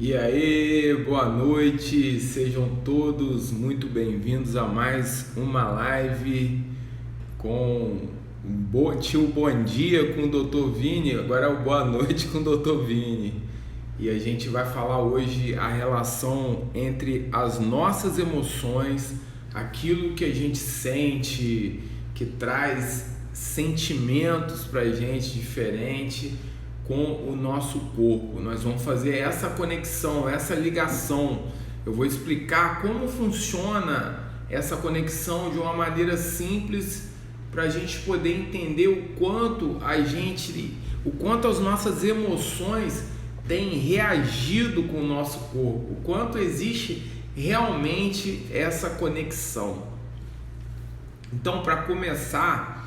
E aí, boa noite, sejam todos muito bem-vindos a mais uma live com tinha o bom dia com o Dr. Vini, agora é o boa noite com o Dr. Vini. E a gente vai falar hoje a relação entre as nossas emoções, aquilo que a gente sente, que traz sentimentos pra gente diferente com o nosso corpo. Nós vamos fazer essa conexão, essa ligação. Eu vou explicar como funciona essa conexão de uma maneira simples para a gente poder entender o quanto as nossas emoções têm reagido com o nosso corpo, o quanto existe realmente essa conexão. Então, para começar,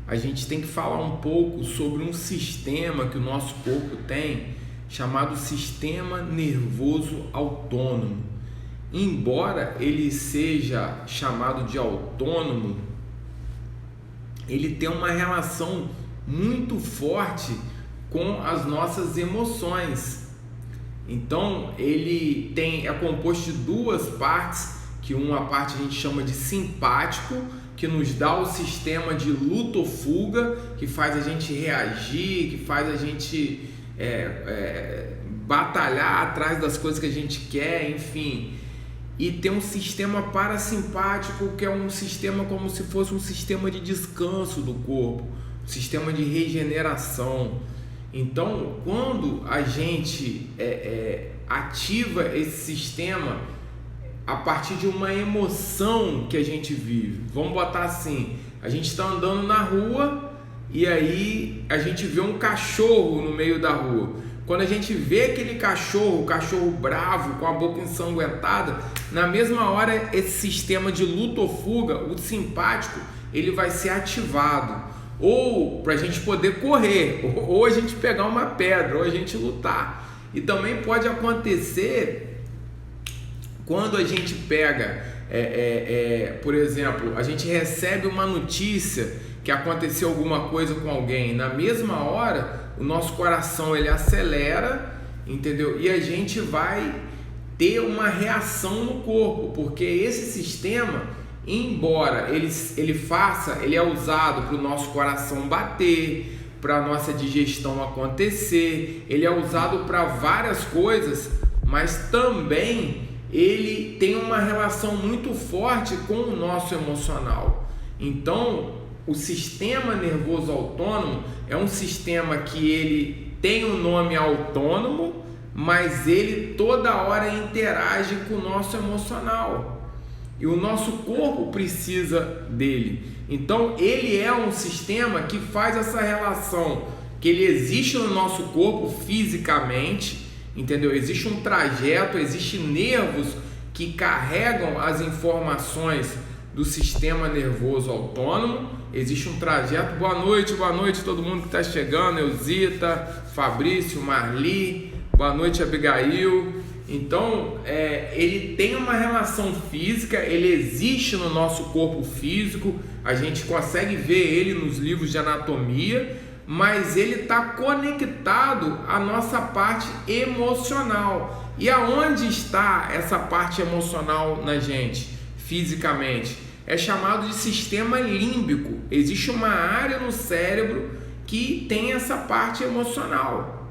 a gente tem que falar um pouco sobre um sistema que o nosso corpo tem, chamado sistema nervoso autônomo. Embora ele seja chamado de autônomo, ele tem uma relação muito forte com as nossas emoções. Então ele é composto de duas partes, que uma parte a gente chama de simpático, que nos dá o sistema de luta ou fuga, que faz a gente reagir, que faz a gente batalhar atrás das coisas que a gente quer, enfim. E tem um sistema parasimpático, que é um sistema como se fosse um sistema de descanso do corpo, um sistema de regeneração. Então, quando a gente ativa esse sistema a partir de uma emoção que a gente vive, vamos botar assim, a gente está andando na rua e aí a gente vê um cachorro no meio da rua. Quando a gente vê aquele cachorro, o cachorro bravo, com a boca ensanguentada, na mesma hora esse sistema de luta ou fuga, o simpático, ele vai ser ativado. Ou para a gente poder correr, ou a gente pegar uma pedra, ou a gente lutar. E também pode acontecer quando a gente pega, por exemplo, a gente recebe uma notícia que aconteceu alguma coisa com alguém, na mesma hora o nosso coração ele acelera, entendeu? E a gente vai ter uma reação no corpo, porque esse sistema, embora ele é usado para o nosso coração bater, para a nossa digestão acontecer, ele é usado para várias coisas, mas também ele tem uma relação muito forte com o nosso emocional. Então, o sistema nervoso autônomo é um sistema que ele tem o nome autônomo, mas ele toda hora interage com o nosso emocional. E o nosso corpo precisa dele. Então, ele é um sistema que faz essa relação, que ele existe no nosso corpo fisicamente, entendeu? Existe um trajeto, existem nervos que carregam as informações do sistema nervoso autônomo. Existe um trajeto. Boa noite todo mundo que está chegando, Elzita, Fabrício, Marli, boa noite Abigail. Então ele tem uma relação física, ele existe no nosso corpo físico, a gente consegue ver ele nos livros de anatomia, mas ele está conectado à nossa parte emocional. E aonde está essa parte emocional na gente, fisicamente? É chamado de sistema límbico. Existe uma área no cérebro que tem essa parte emocional.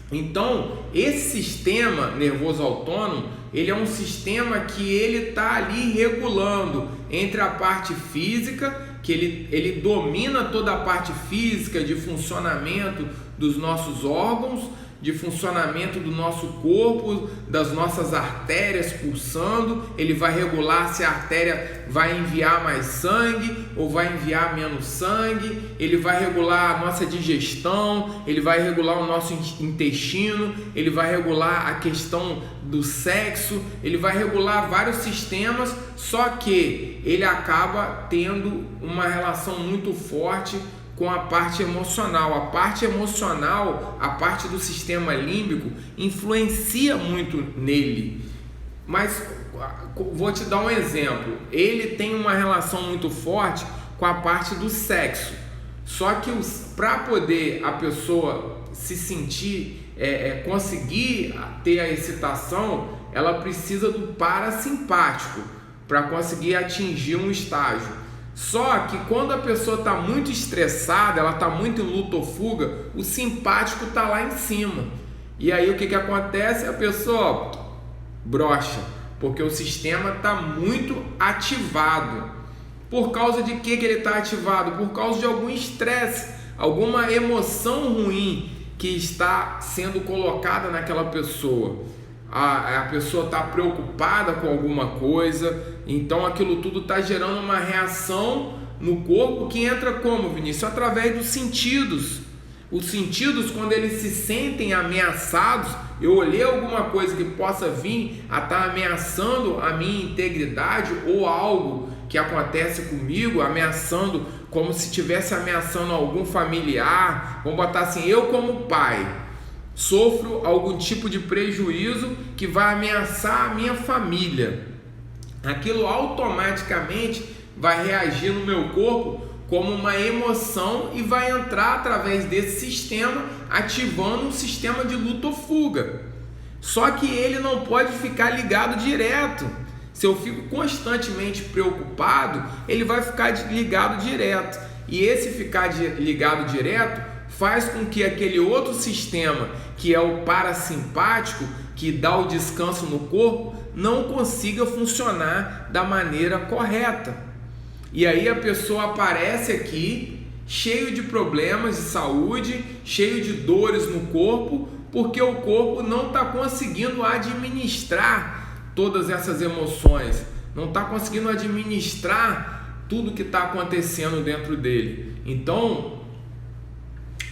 Então, esse sistema nervoso autônomo, ele é um sistema que ele está ali regulando entre a parte física, que ele domina toda a parte física de funcionamento dos nossos órgãos, de funcionamento do nosso corpo, das nossas artérias pulsando. Ele vai regular se a artéria vai enviar mais sangue ou vai enviar menos sangue. Ele vai regular a nossa digestão, ele vai regular o nosso intestino, ele vai regular a questão do sexo, ele vai regular vários sistemas, só que ele acaba tendo uma relação muito forte com a parte emocional. A parte emocional, a parte do sistema límbico, influencia muito nele. Mas vou te dar um exemplo. Ele tem uma relação muito forte com a parte do sexo. Só que para poder a pessoa se sentir conseguir ter a excitação, ela precisa do parasimpático para conseguir atingir um estágio. Só que quando a pessoa está muito estressada, ela está muito em luta ou fuga, o simpático está lá em cima. E aí o que acontece? A pessoa brocha, porque o sistema está muito ativado. Por causa de que ele está ativado? Por causa de algum estresse, alguma emoção ruim que está sendo colocada naquela pessoa. A pessoa está preocupada com alguma coisa, então aquilo tudo está gerando uma reação no corpo que entra como, Vinícius? Através dos sentidos. Os sentidos, quando eles se sentem ameaçados, eu olhei alguma coisa que possa vir a estar ameaçando a minha integridade ou algo que acontece comigo, ameaçando, como se estivesse ameaçando algum familiar. Vamos botar assim, eu como pai sofro algum tipo de prejuízo que vai ameaçar a minha família. Aquilo automaticamente vai reagir no meu corpo como uma emoção e vai entrar através desse sistema, ativando um sistema de luta ou fuga. Só que ele não pode ficar ligado direto. Se eu fico constantemente preocupado, ele vai ficar ligado direto. E esse ficar ligado direto faz com que aquele outro sistema, que é o parasimpático, que dá o descanso no corpo, não consiga funcionar da maneira correta. E aí a pessoa aparece aqui cheio de problemas de saúde, cheio de dores no corpo, porque o corpo não está conseguindo administrar todas essas emoções, não está conseguindo administrar tudo que está acontecendo dentro dele. Então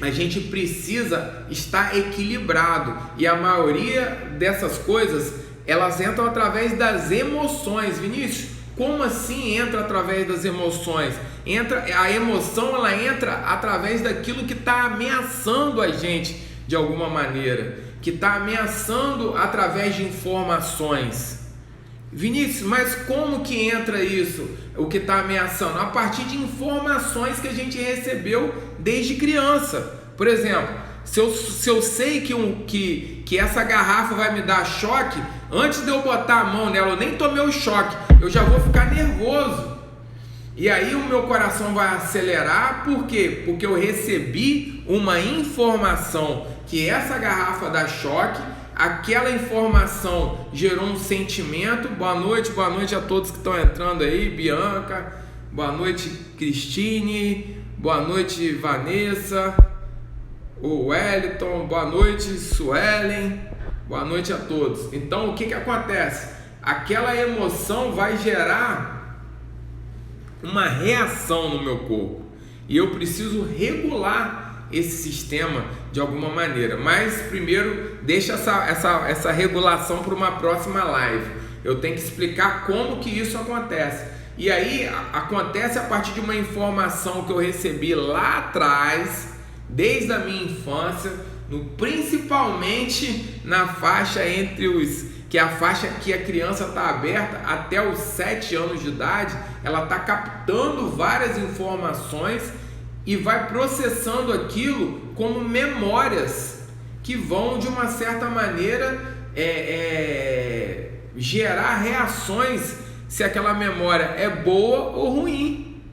a gente precisa estar equilibrado, e a maioria dessas coisas elas entram através das emoções. Vinícius, como assim entra através das emoções? A emoção, ela entra através daquilo que está ameaçando a gente de alguma maneira, que está ameaçando através de informações. Vinícius, mas como que entra isso, o que está ameaçando? A partir de informações que a gente recebeu desde criança. Por exemplo, se eu sei que essa garrafa vai me dar choque, antes de eu botar a mão nela, eu nem tomei o choque, eu já vou ficar nervoso. E aí o meu coração vai acelerar, por quê? Porque eu recebi uma informação que essa garrafa dá choque, aquela informação gerou um sentimento. Boa noite a todos que estão entrando aí, Bianca, boa noite Cristine, boa noite Vanessa, o Wellington, boa noite Suelen, boa noite a todos. Então o que acontece? Aquela emoção vai gerar uma reação no meu corpo e eu preciso regular esse sistema de alguma maneira. Mas primeiro deixa essa regulação para uma próxima live. Eu tenho que explicar como que isso acontece. E aí acontece a partir de uma informação que eu recebi lá atrás, desde a minha infância, principalmente na faixa que é a faixa que a criança está aberta até os 7 anos de idade. Ela está captando várias informações e vai processando aquilo como memórias que vão, de uma certa maneira, gerar reações, se aquela memória é boa ou ruim.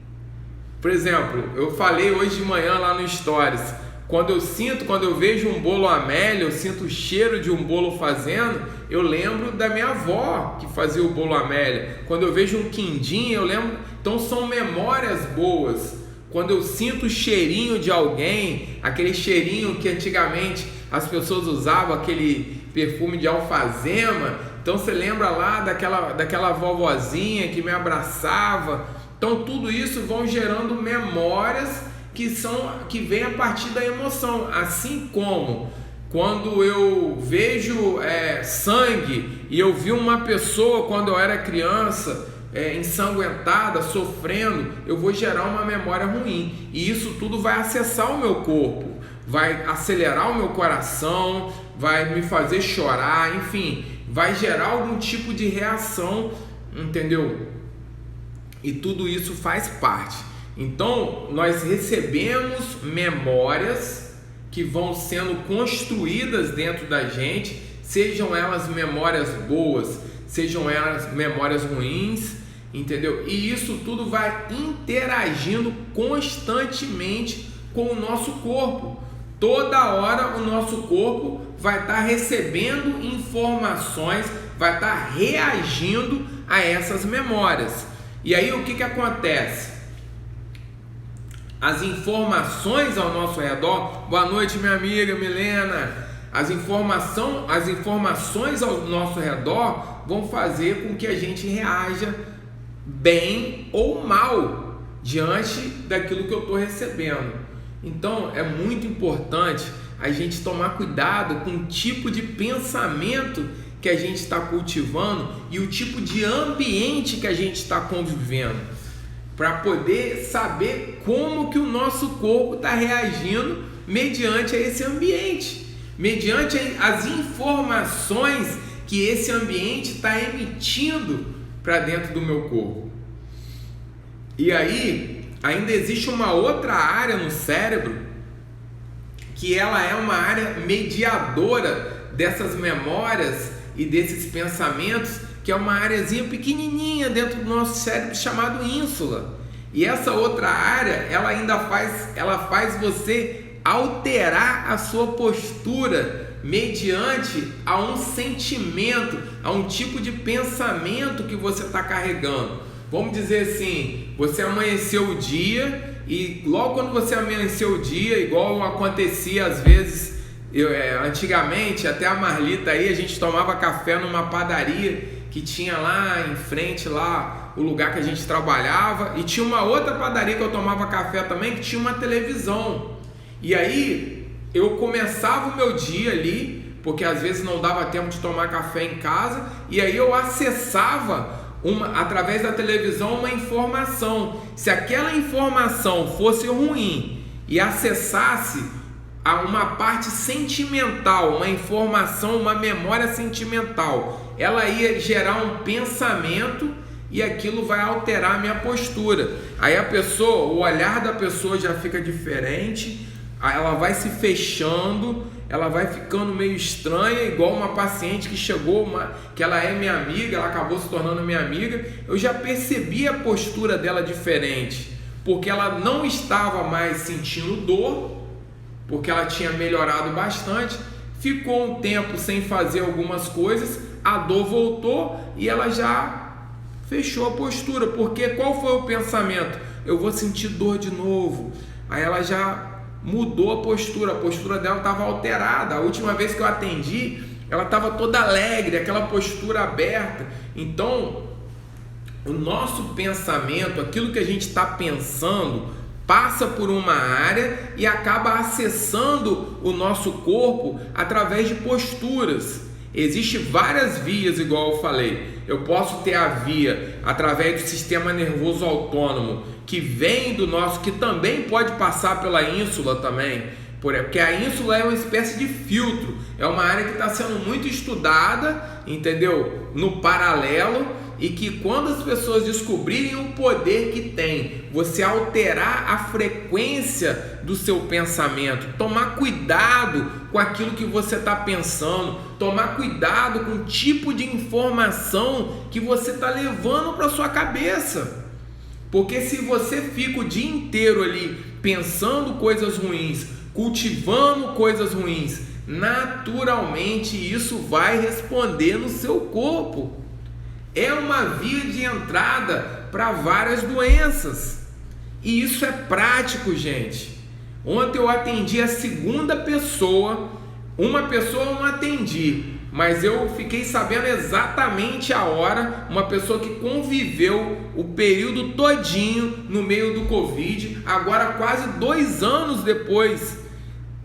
Por exemplo, eu falei hoje de manhã lá no Stories, quando eu vejo um bolo Amélia, eu sinto o cheiro de um bolo fazendo, eu lembro da minha avó que fazia o bolo Amélia. Quando eu vejo um quindim, eu lembro. Então são memórias boas. Quando eu sinto o cheirinho de alguém, aquele cheirinho que antigamente as pessoas usavam, aquele perfume de alfazema, então você lembra lá daquela vovozinha que me abraçava. Então tudo isso vão gerando memórias que vêm a partir da emoção. Assim como quando eu vejo sangue, e eu vi uma pessoa quando eu era criança ensanguentada, sofrendo, eu vou gerar uma memória ruim, e isso tudo vai acessar o meu corpo, vai acelerar o meu coração, vai me fazer chorar, enfim, vai gerar algum tipo de reação, entendeu? E tudo isso faz parte. Então nós recebemos memórias que vão sendo construídas dentro da gente, sejam elas memórias boas, sejam elas memórias ruins, entendeu? E isso tudo vai interagindo constantemente com o nosso corpo. Toda hora o nosso corpo vai estar recebendo informações, vai estar reagindo a essas memórias. E aí o que acontece? As informações ao nosso redor, boa noite minha amiga Milena, as informações ao nosso redor vão fazer com que a gente reaja bem ou mal diante daquilo que eu estou recebendo. Então é muito importante a gente tomar cuidado com o tipo de pensamento que a gente está cultivando e o tipo de ambiente que a gente está convivendo, para poder saber como que o nosso corpo está reagindo mediante a esse ambiente, mediante as informações que esse ambiente está emitindo para dentro do meu corpo. E aí ainda existe uma outra área no cérebro que ela é uma área mediadora dessas memórias e desses pensamentos, que é uma areazinha pequenininha dentro do nosso cérebro chamado ínsula. E essa outra área, ela ainda faz você alterar a sua postura mediante a um sentimento, a um tipo de pensamento que você está carregando. Vamos dizer assim, você amanheceu o dia e logo quando você amanheceu o dia, igual acontecia às vezes, antigamente, até a Marlita aí, a gente tomava café numa padaria que tinha lá em frente, lá o lugar que a gente trabalhava, e tinha uma outra padaria que eu tomava café também, que tinha uma televisão. E aí eu começava o meu dia ali, porque às vezes não dava tempo de tomar café em casa, e aí eu acessava através da televisão uma informação. Se aquela informação fosse ruim e acessasse a uma parte sentimental, uma informação, uma memória sentimental, ela ia gerar um pensamento e aquilo vai alterar a minha postura. Aí a pessoa, o olhar da pessoa já fica diferente, ela vai se fechando, ela vai ficando meio estranha, igual uma paciente que chegou, que ela é minha amiga, ela acabou se tornando minha amiga. Eu já percebi a postura dela diferente, porque ela não estava mais sentindo dor, porque ela tinha melhorado bastante, ficou um tempo sem fazer algumas coisas, a dor voltou e ela já fechou a postura, porque qual foi o pensamento? Eu vou sentir dor de novo. Aí ela já mudou a postura dela estava alterada. A última vez que eu atendi, ela estava toda alegre, aquela postura aberta. Então, o nosso pensamento, aquilo que a gente está pensando, passa por uma área e acaba acessando o nosso corpo através de posturas. Existem várias vias, igual eu falei. Eu posso ter a via através do sistema nervoso autônomo, que vem do nosso, que também pode passar pela ínsula também, porque a ínsula é uma espécie de filtro, é uma área que está sendo muito estudada, entendeu? No paralelo, e que quando as pessoas descobrirem o poder que tem, você alterar a frequência do seu pensamento, tomar cuidado com aquilo que você está pensando, tomar cuidado com o tipo de informação que você está levando para sua cabeça. Porque se você fica o dia inteiro ali pensando coisas ruins, cultivando coisas ruins, naturalmente isso vai responder no seu corpo. É uma via de entrada para várias doenças. E isso é prático, gente. Ontem eu atendi a segunda pessoa, uma pessoa eu não atendi, mas eu fiquei sabendo exatamente a hora, uma pessoa que conviveu o período todinho no meio do Covid, agora quase 2 anos depois,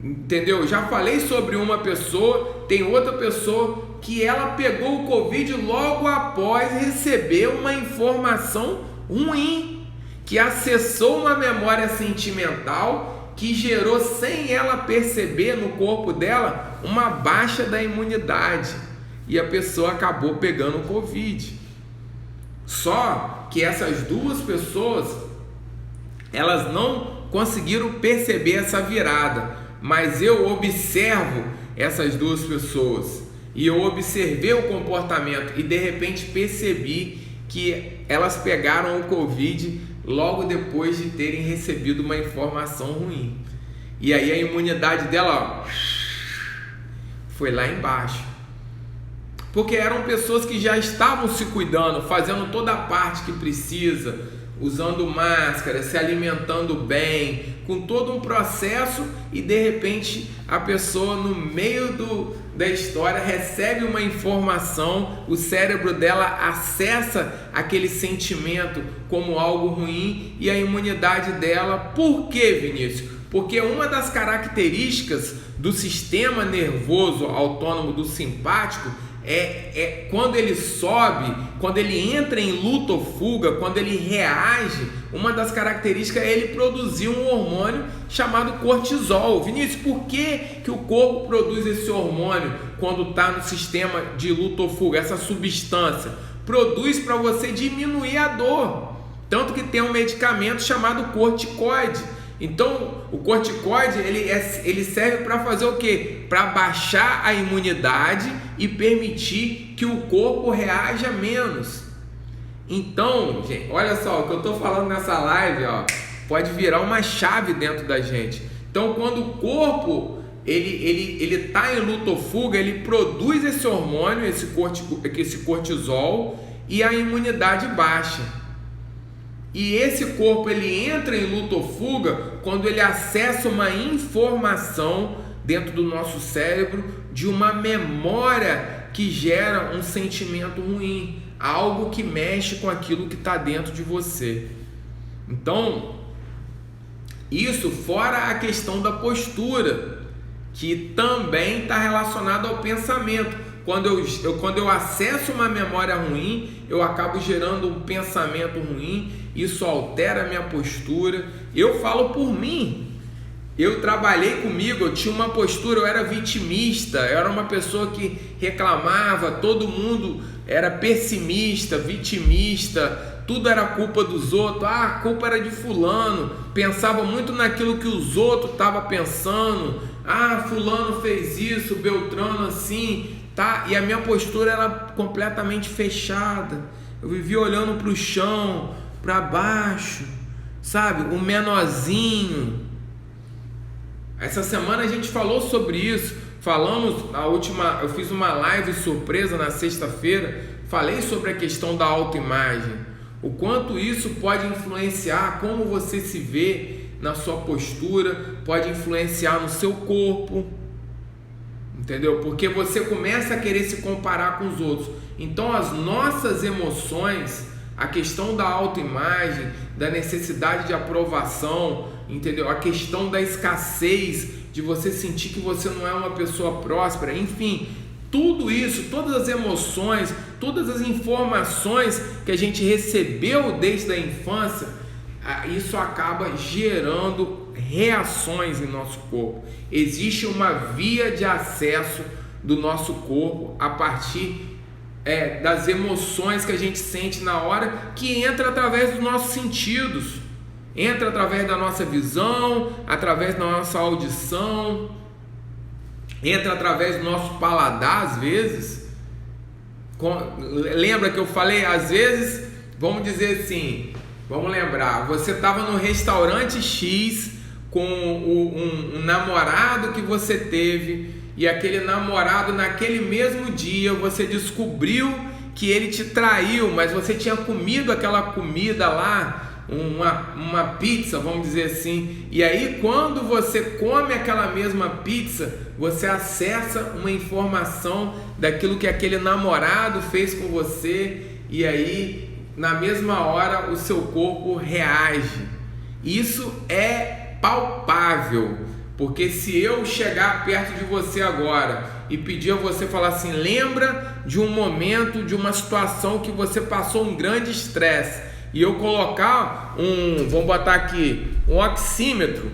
entendeu? Já falei sobre uma pessoa, tem outra pessoa que ela pegou o Covid logo após receber uma informação ruim, que acessou uma memória sentimental, que gerou, sem ela perceber no corpo dela, uma baixa da imunidade, e a pessoa acabou pegando o Covid. Só que essas duas pessoas, elas não conseguiram perceber essa virada, mas eu observo essas duas pessoas e eu observei o comportamento e de repente percebi que elas pegaram o Covid logo depois de terem recebido uma informação ruim. E aí a imunidade dela, ó, foi lá embaixo. Porque eram pessoas que já estavam se cuidando, fazendo toda a parte que precisa, usando máscara, se alimentando bem, com todo um processo, e de repente a pessoa no meio da história recebe uma informação, o cérebro dela acessa aquele sentimento como algo ruim e a imunidade dela, por quê, Vinícius? Porque uma das características do sistema nervoso autônomo do simpático é quando ele sobe, quando ele entra em luta ou fuga, quando ele reage, uma das características é ele produzir um hormônio chamado cortisol. Vinícius, por que o corpo produz esse hormônio quando está no sistema de luta ou fuga? Essa substância produz para você diminuir a dor, tanto que tem um medicamento chamado corticoide. Então, o corticoide ele serve para fazer o quê? Para baixar a imunidade e permitir que o corpo reaja menos. Então, gente, olha só, o que eu estou falando nessa live, ó, pode virar uma chave dentro da gente. Então, quando o corpo ele está em luta ou fuga, ele produz esse hormônio, esse cortisol, e a imunidade baixa. E esse corpo ele entra em luta ou fuga quando ele acessa uma informação dentro do nosso cérebro de uma memória que gera um sentimento ruim, algo que mexe com aquilo que está dentro de você. Então, isso fora a questão da postura, que também está relacionado ao pensamento. Quando eu acesso uma memória ruim, eu acabo gerando um pensamento ruim, isso altera a minha postura. Eu falo por mim, eu trabalhei comigo, eu tinha uma postura, eu era vitimista, eu era uma pessoa que reclamava, todo mundo era pessimista, vitimista, tudo era culpa dos outros, a culpa era de fulano, pensava muito naquilo que os outros estavam pensando, fulano fez isso, Beltrano assim, tá? E a minha postura era completamente fechada, eu vivia olhando para o chão, para baixo, sabe, o menorzinho. Essa semana a gente falou sobre isso, eu fiz uma live surpresa na sexta-feira, falei sobre a questão da autoimagem, o quanto isso pode influenciar como você se vê na sua postura, pode influenciar no seu corpo, entendeu? Porque você começa a querer se comparar com os outros. Então as nossas emoções, a questão da autoimagem, da necessidade de aprovação, entendeu? A questão da escassez, de você sentir que você não é uma pessoa próspera, enfim, tudo isso, todas as emoções, todas as informações que a gente recebeu desde a infância, isso acaba gerando reações em nosso corpo. Existe uma via de acesso do nosso corpo a partir das emoções que a gente sente na hora, que entra através dos nossos sentidos, entra através da nossa visão, através da nossa audição, entra através do nosso paladar às vezes. Lembra que eu falei, às vezes, vamos dizer assim, vamos lembrar, você estava no restaurante X com um namorado que você teve, e aquele namorado naquele mesmo dia você descobriu que ele te traiu, mas você tinha comido aquela comida lá, uma pizza, vamos dizer assim, e aí quando você come aquela mesma pizza, você acessa uma informação daquilo que aquele namorado fez com você, e aí na mesma hora o seu corpo reage. Isso é palpável, porque se eu chegar perto de você agora e pedir a você falar assim, lembra de um momento, de uma situação que você passou um grande estresse, e eu colocar vamos botar aqui, um oxímetro,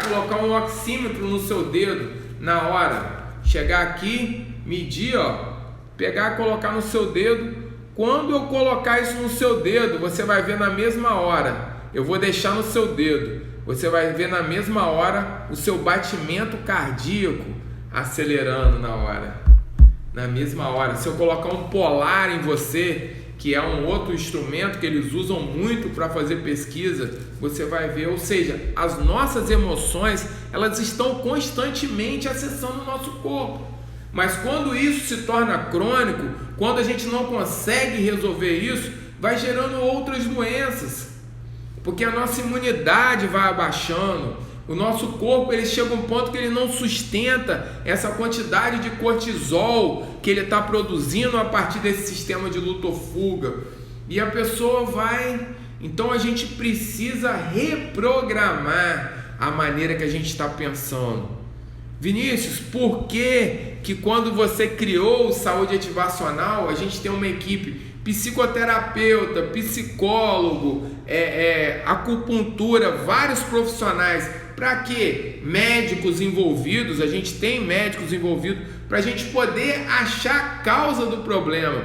colocar um oxímetro no seu dedo, na hora, chegar aqui, medir, pegar e colocar no seu dedo, quando eu colocar isso no seu dedo, você vai ver na mesma hora, eu vou deixar no seu dedo, você vai ver na mesma hora o seu batimento cardíaco acelerando na hora. Na mesma hora. Se eu colocar um polar em você, que é um outro instrumento que eles usam muito para fazer pesquisa, você vai ver, ou seja, as nossas emoções, elas estão constantemente acessando o nosso corpo. Mas quando isso se torna crônico, quando a gente não consegue resolver isso, vai gerando outras doenças, porque a nossa imunidade vai abaixando, o nosso corpo ele chega a um ponto que ele não sustenta essa quantidade de cortisol que ele está produzindo a partir desse sistema de luta ou fuga, e a pessoa vai... Então a gente precisa reprogramar a maneira que a gente está pensando. Vinícius, por que quando você criou o Saúde Ativacional, a gente tem uma equipe psicoterapeuta, psicólogo, acupuntura, vários profissionais, para quê? Médicos envolvidos, a gente tem médicos envolvidos, para a gente poder achar a causa do problema.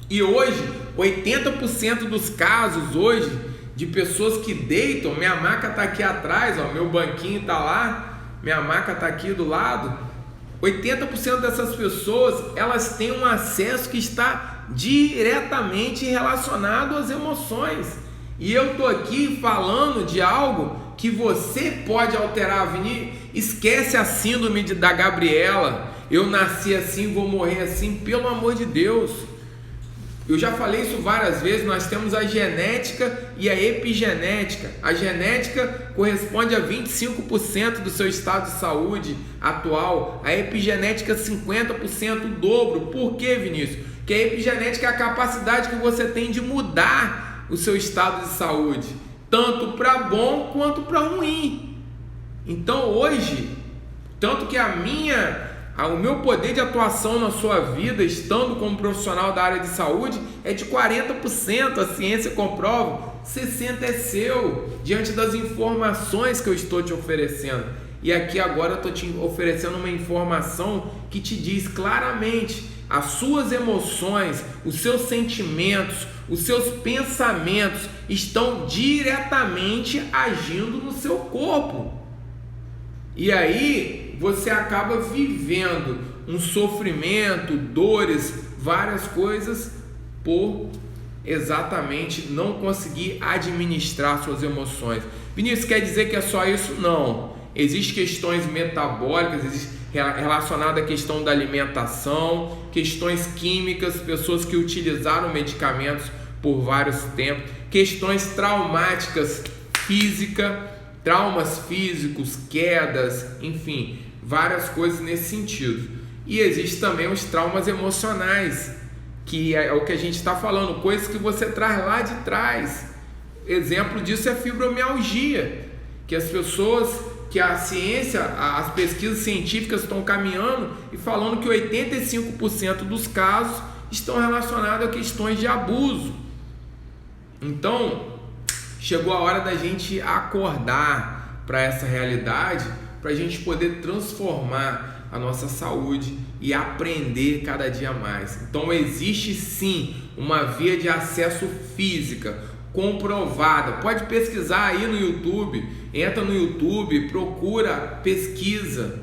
E hoje, 80% dos casos hoje, de pessoas que deitam, minha maca está aqui atrás, ó, meu banquinho está lá, minha maca está aqui do lado, 80% dessas pessoas, elas têm um acesso que está diretamente relacionado às emoções. E eu estou aqui falando de algo que você pode alterar. Esquece a síndrome da Gabriela, eu nasci assim, vou morrer assim, pelo amor de Deus. Eu já falei isso várias vezes, nós temos a genética e a epigenética. A genética corresponde a 25% do seu estado de saúde atual, a epigenética 50%, o dobro. Por quê, Vinícius? Porque a epigenética é a capacidade que você tem de mudar o seu estado de saúde, tanto para bom quanto para ruim. Então hoje, tanto que o meu poder de atuação na sua vida, estando como profissional da área de saúde, é de 40%, a ciência comprova, 60% é seu, diante das informações que eu estou te oferecendo. E aqui agora eu estou te oferecendo uma informação que te diz claramente as suas emoções, os seus sentimentos, os seus pensamentos estão diretamente agindo no seu corpo. E aí você acaba vivendo um sofrimento, dores, várias coisas por exatamente não conseguir administrar suas emoções. Vinícius, quer dizer que é só isso? Não. Existem questões metabólicas, relacionadas à questão da alimentação, questões químicas, pessoas que utilizaram medicamentos por vários tempos, questões traumáticas físicas, traumas físicos, quedas, enfim, várias coisas nesse sentido. E existe também os traumas emocionais, que é o que a gente está falando, coisas que você traz lá de trás. Exemplo disso é a fibromialgia, que as pessoas, que a ciência, as pesquisas científicas estão caminhando e falando que 85% dos casos estão relacionados a questões de abuso. Então, chegou a hora da gente acordar para essa realidade, para a gente poder transformar a nossa saúde e aprender cada dia mais. Então existe sim uma via de acesso física comprovada. Pode pesquisar aí no YouTube, entra no YouTube, procura, pesquisa,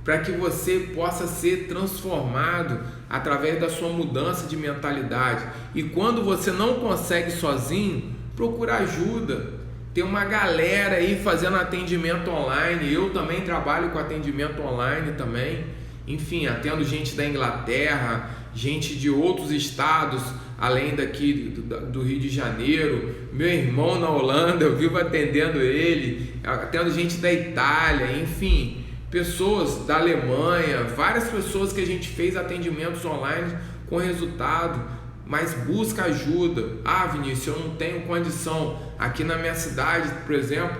para que você possa ser transformado através da sua mudança de mentalidade. E quando você não consegue sozinho, procura ajuda. Tem uma galera aí fazendo atendimento online. Eu também trabalho com atendimento online também. Enfim, atendo gente da Inglaterra, gente de outros estados, além daqui do Rio de Janeiro. Meu irmão na Holanda, eu vivo atendendo ele. Atendo gente da Itália, enfim, pessoas da Alemanha, várias pessoas que a gente fez atendimentos online com resultado. Mas busca ajuda. Ah, Vinícius, eu não tenho condição. Aqui na minha cidade, por exemplo,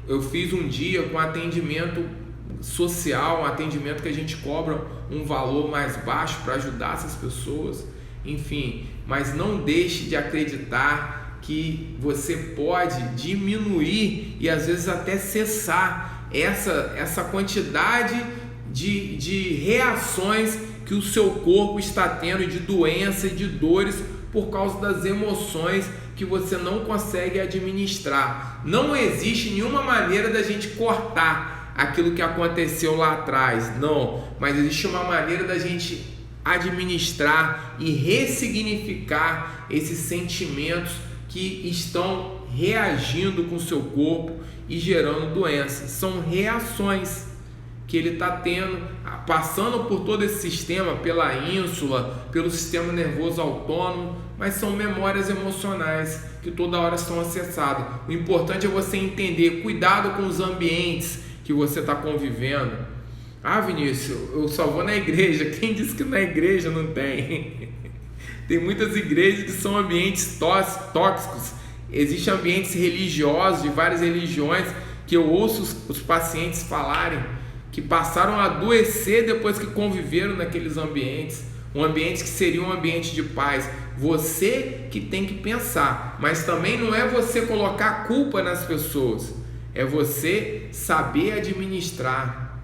eu fiz um dia com atendimento social, um atendimento que a gente cobra um valor mais baixo para ajudar essas pessoas. Enfim, mas não deixe de acreditar que você pode diminuir e às vezes até cessar essa quantidade de reações que o seu corpo está tendo, de doenças e de dores por causa das emoções que você não consegue administrar. Não existe nenhuma maneira da gente cortar aquilo que aconteceu lá atrás, não, mas existe uma maneira da gente administrar e ressignificar esses sentimentos que estão reagindo com o seu corpo e gerando doenças. São reações que ele está tendo, passando por todo esse sistema, pela ínsula, pelo sistema nervoso autônomo, mas são memórias emocionais que toda hora são acessadas. O importante é você entender, cuidado com os ambientes que você está convivendo. Ah, Vinícius, eu só vou na igreja. Quem disse que na igreja não tem? Tem muitas igrejas que são ambientes tóxicos. Existem ambientes religiosos, de várias religiões, que eu ouço os pacientes falarem que passaram a adoecer depois que conviveram naqueles ambientes. Um ambiente que seria um ambiente de paz. Você que tem que pensar, mas também não é você colocar culpa nas pessoas. É você saber administrar,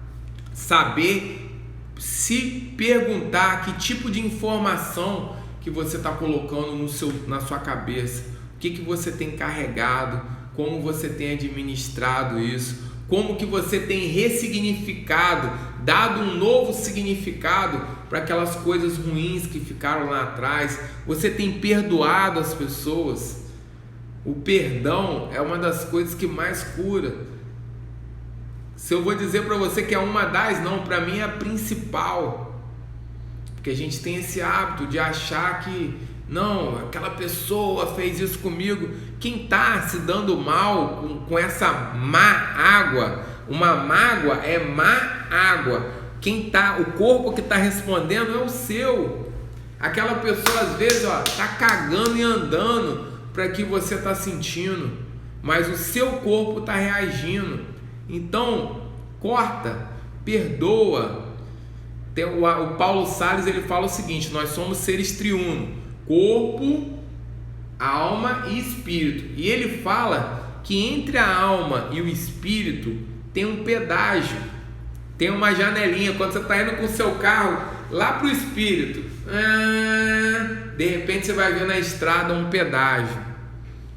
saber se perguntar que tipo de informação que você está colocando na sua cabeça, o que você tem carregado, como você tem administrado isso, como que você tem ressignificado, dado um novo significado para aquelas coisas ruins que ficaram lá atrás. Você tem perdoado as pessoas. O perdão é uma das coisas que mais cura. Se eu vou dizer para você que é uma das, não, para mim é a principal. Porque a gente tem esse hábito de achar que, não, aquela pessoa fez isso comigo. Quem está se dando mal com essa má água, uma mágoa é má água. O corpo que está respondendo é o seu. Aquela pessoa às vezes está cagando e andando para que você está sentindo, mas o seu corpo está reagindo. Então, corta, perdoa. O Paulo Salles, ele fala o seguinte: nós somos seres triunos, corpo, alma e espírito. E ele fala que entre a alma e o espírito tem um pedágio, tem uma janelinha. Quando você está indo com o seu carro lá para o espírito, de repente você vai ver na estrada um pedágio.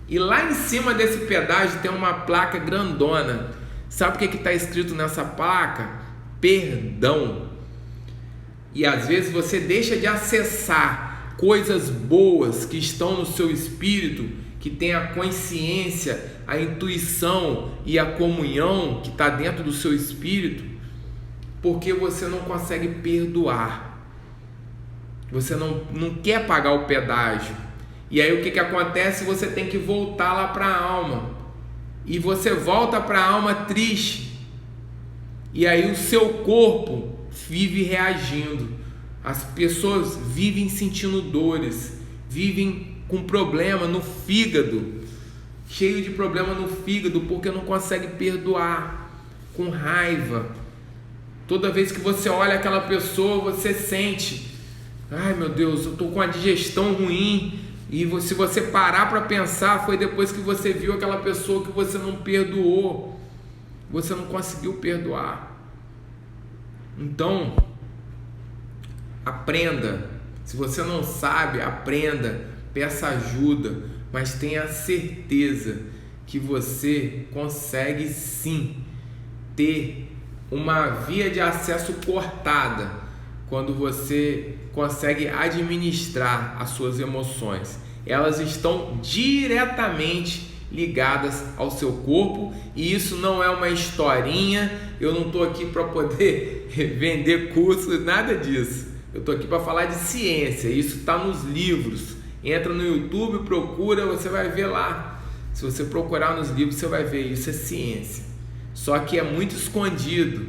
E lá em cima desse pedágio tem uma placa grandona. Sabe o que está escrito nessa placa? Perdão. E às vezes você deixa de acessar coisas boas que estão no seu espírito, que tem a consciência, a intuição e a comunhão que está dentro do seu espírito, porque você não consegue perdoar. Você não quer pagar o pedágio. E aí o que acontece? Você tem que voltar lá para a alma. E você volta para a alma triste. E aí o seu corpo vive reagindo. As pessoas vivem sentindo dores, vivem com problema no fígado, cheio de problema no fígado, porque não consegue perdoar, com raiva. Toda vez que você olha aquela pessoa, você sente: ai meu Deus, eu estou com a digestão ruim. E se você parar para pensar, foi depois que você viu aquela pessoa que você não perdoou, você não conseguiu perdoar. Então, aprenda. Se você não sabe, aprenda, peça ajuda, mas tenha certeza que você consegue sim ter uma via de acesso cortada quando você consegue administrar as suas emoções. Elas estão diretamente ligadas ao seu corpo, e isso não é uma historinha. Eu não estou aqui para poder vender cursos, nada disso. Eu estou aqui para falar de ciência. Isso está nos livros. Entra no YouTube, procura, você vai ver lá. Se você procurar nos livros, você vai ver. Isso é ciência. Só que é muito escondido,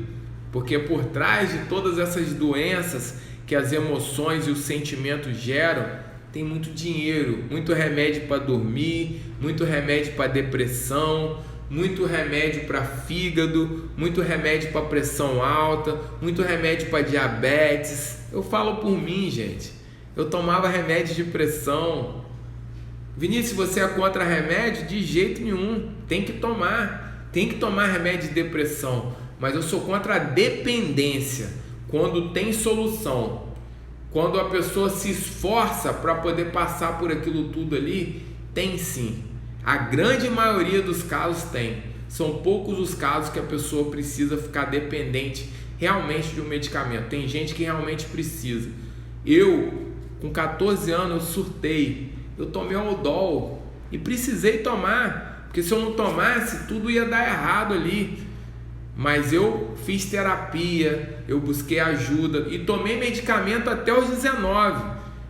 porque por trás de todas essas doenças que as emoções e os sentimentos geram, tem muito dinheiro, muito remédio para dormir, muito remédio para depressão, muito remédio para fígado, muito remédio para pressão alta, muito remédio para diabetes. Eu falo por mim, gente. Eu tomava remédio de pressão. Vinícius, você é contra remédio? De jeito nenhum. Tem que tomar remédio de depressão. Mas eu sou contra a dependência. Quando tem solução, quando a pessoa se esforça para poder passar por aquilo tudo ali, Tem sim. A grande maioria dos casos tem. São poucos os casos que a pessoa precisa ficar dependente realmente de um medicamento. Tem gente que realmente precisa. Eu, com 14 anos, eu surtei. Eu tomei Aldol e precisei tomar, porque se eu não tomasse, tudo ia dar errado ali. Mas eu fiz terapia, eu busquei ajuda e tomei medicamento até os 19,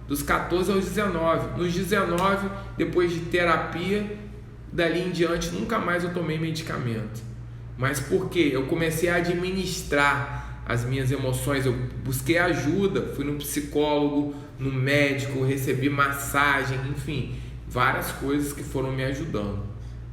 dos 14 aos 19. Nos 19, depois de terapia, dali em diante nunca mais eu tomei medicamento. Mas por quê? Eu comecei a administrar as minhas emoções, eu busquei ajuda, fui no psicólogo, no médico, recebi massagem, enfim, várias coisas que foram me ajudando,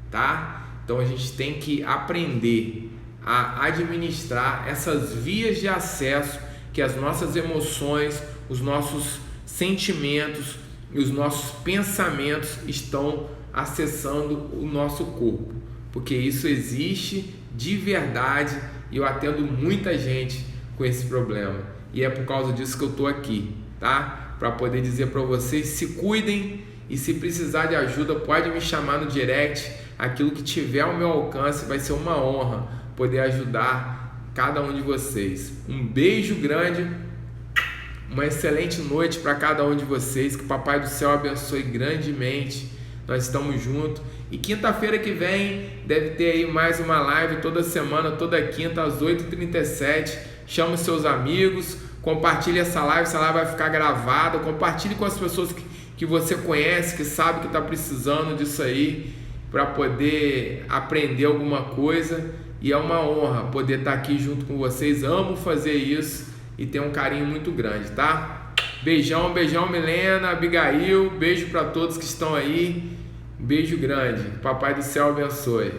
tá? Então a gente tem que aprender a administrar essas vias de acesso que as nossas emoções, os nossos sentimentos e os nossos pensamentos estão acessando o nosso corpo, porque isso existe de verdade e eu atendo muita gente com esse problema e é por causa disso que eu estou aqui, tá? Para poder dizer para vocês, se cuidem e se precisar de ajuda pode me chamar no direct, aquilo que tiver ao meu alcance vai ser uma honra poder ajudar cada um de vocês. Um beijo grande, uma excelente noite para cada um de vocês, que o Papai do Céu abençoe grandemente, nós estamos juntos, e quinta-feira que vem deve ter aí mais uma live toda semana, toda quinta às 8h37, chama os seus amigos, compartilhe essa live vai ficar gravada, compartilhe com as pessoas que você conhece, que sabe que está precisando disso aí, para poder aprender alguma coisa. E é uma honra poder estar aqui junto com vocês. Amo fazer isso e tenho um carinho muito grande, tá? Beijão, beijão, Milena, Abigail. Beijo para todos que estão aí. Beijo grande. Papai do Céu abençoe.